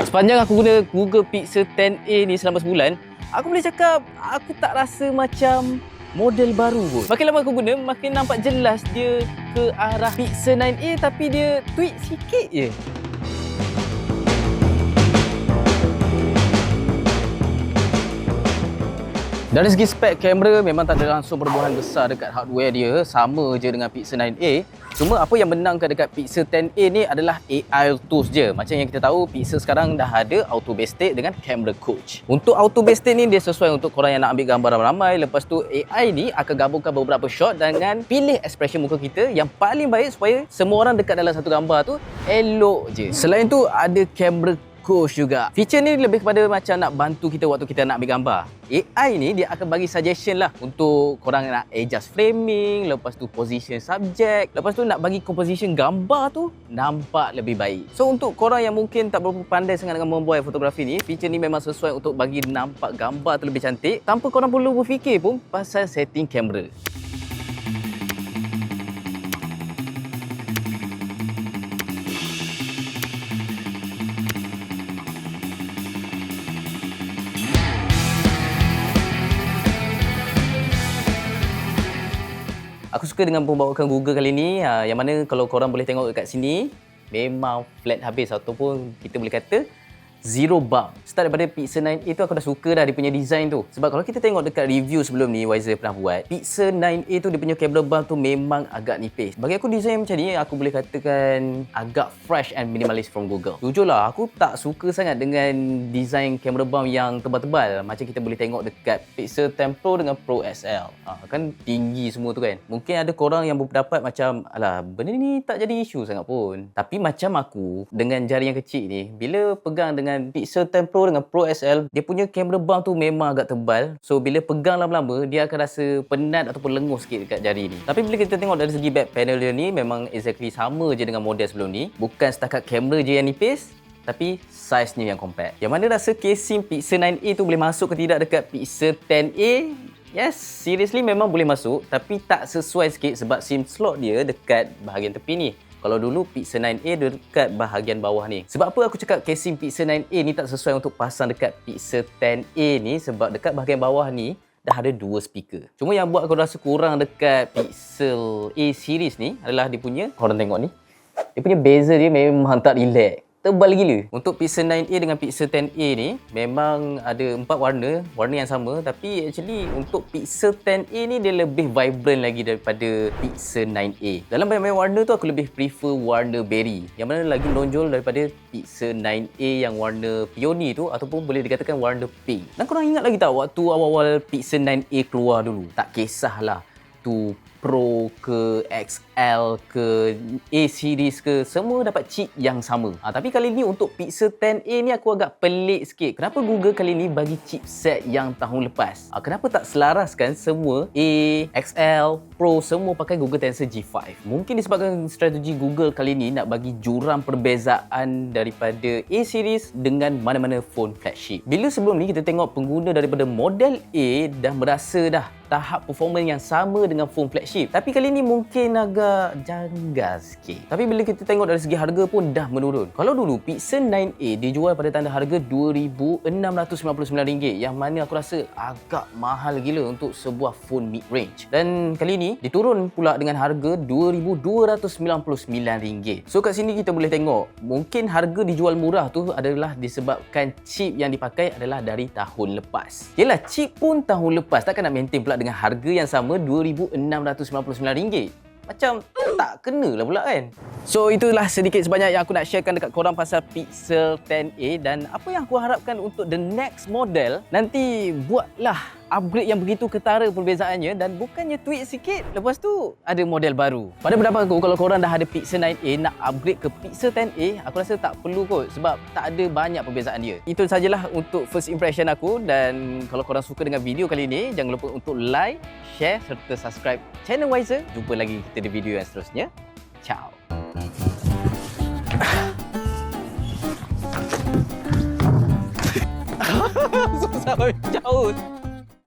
Sepanjang aku guna Google Pixel 10a ni selama sebulan, aku boleh cakap aku tak rasa macam model baru pun. Makin lama aku guna, makin nampak jelas dia ke arah Pixel 9a tapi dia tweak sikit je. Dari segi spek kamera memang tak ada langsung perubahan besar dekat hardware dia, sama je dengan Pixel 9a. Cuma apa yang menangkan dekat Pixel 10a ni adalah AI tools je. Macam yang kita tahu, Pixel sekarang dah ada auto base state dengan camera coach. Untuk auto base state ni dia sesuai untuk korang yang nak ambil gambar ramai-ramai. Lepas tu AI ni akan gabungkan beberapa shot dengan pilih expression muka kita yang paling baik supaya semua orang dekat dalam satu gambar tu elok je. Selain tu ada camera coach juga. Feature ni lebih kepada macam nak bantu kita waktu kita nak ambil gambar. AI ni dia akan bagi suggestion lah untuk korang nak adjust framing, lepas tu position subject, lepas tu nak bagi composition gambar tu nampak lebih baik. So untuk korang yang mungkin tak berapa pandai sangat dengan membuat fotografi ni, feature ni memang sesuai untuk bagi nampak gambar tu lebih cantik tanpa korang perlu berfikir pun pasal setting kamera. Aku suka dengan pembawakan Google kali ni, yang mana kalau korang boleh tengok dekat sini, memang flat habis ataupun kita boleh kata zero bump. Start daripada Pixel 9a tu aku dah suka dah dia punya design tu. Sebab kalau kita tengok dekat review sebelum ni, Wiser pernah buat, Pixel 9a tu dia punya camera bump tu memang agak nipis. Bagi aku design macam ni, aku boleh katakan agak fresh and minimalist from Google. Jujurlah, aku tak suka sangat dengan design camera bump yang tebal-tebal. Macam kita boleh tengok dekat Pixel 10 Pro dengan Pro XL. Kan tinggi semua tu kan. Mungkin ada korang yang berpendapat macam, alah, benda ni tak jadi isu sangat pun. Tapi macam aku, dengan jari yang kecil ni, bila pegang dengan Pixel 10 Pro dengan Pro XL, dia punya camera bump tu memang agak tebal. So bila pegang lama-lama, dia akan rasa penat ataupun lenguh sikit dekat jari ni. Tapi bila kita tengok dari segi back panel dia ni, memang exactly sama je dengan model sebelum ni. Bukan setakat kamera je yang nipis, tapi size-nya yang compact. Yang mana rasa casing Pixel 9a tu boleh masuk ke tidak dekat Pixel 10a? Yes, seriously memang boleh masuk, tapi tak sesuai sikit sebab SIM slot dia dekat bahagian tepi ni. Kalau dulu Pixel 9a dekat bahagian bawah ni. Sebab apa aku cakap casing Pixel 9a ni tak sesuai untuk pasang dekat Pixel 10a ni? Sebab dekat bahagian bawah ni dah ada dua speaker. Cuma yang buat aku rasa kurang dekat Pixel A series ni adalah dia punya, korang tengok ni, dia punya bezel dia memang tak relax. Tebal gila. Untuk Pixel 9a dengan Pixel 10a ni memang ada 4 warna yang sama, tapi actually untuk Pixel 10a ni dia lebih vibrant lagi daripada Pixel 9a. Dalam banyak-banyak warna tu aku lebih prefer warna berry, yang mana lagi menonjol daripada Pixel 9a yang warna peony tu, ataupun boleh dikatakan warna pink. Dan korang ingat lagi tak waktu awal-awal Pixel 9a keluar dulu? Tak kisahlah tu Pro ke XL ke A series ke, semua dapat chip yang sama. Tapi kali ni untuk Pixel 10a ni aku agak pelik sikit. Kenapa Google kali ni bagi chipset yang tahun lepas? Kenapa tak selaraskan semua A, XL, Pro semua pakai Google Tensor G5? Mungkin disebabkan strategi Google kali ni nak bagi jurang perbezaan daripada A series dengan mana-mana phone flagship. Bila sebelum ni kita tengok pengguna daripada model A dah merasa dah tahap performance yang sama dengan phone flagship. Tapi kali ni mungkin agak janggal sikit. Tapi bila kita tengok dari segi harga pun dah menurun. Kalau dulu Pixel 9a dijual pada tanda harga RM2,699, yang mana aku rasa agak mahal gila untuk sebuah phone mid-range. Dan kali ni diturun pula dengan harga RM2,299. So kat sini kita boleh tengok, mungkin harga dijual murah tu adalah disebabkan chip yang dipakai adalah dari tahun lepas. Yelah, chip pun tahun lepas, takkan nak maintain pula dengan harga yang sama RM2,699. Macam tak kena lah pula kan. So itulah sedikit sebanyak yang aku nak sharekan dekat korang pasal Pixel 10a. Dan apa yang aku harapkan untuk the next model, nanti buatlah upgrade yang begitu ketara perbezaannya, dan bukannya tweak sikit lepas tu ada model baru. Pada pendapat aku, kalau korang dah ada Pixel 9a nak upgrade ke Pixel 10a, aku rasa tak perlu kot, sebab tak ada banyak perbezaan dia. Itu sajalah untuk first impression aku. Dan kalau korang suka dengan video kali ini, jangan lupa untuk like, share serta subscribe channel Wiser. Jumpa lagi kita di video yang seterusnya. Ciao. Susah jauh.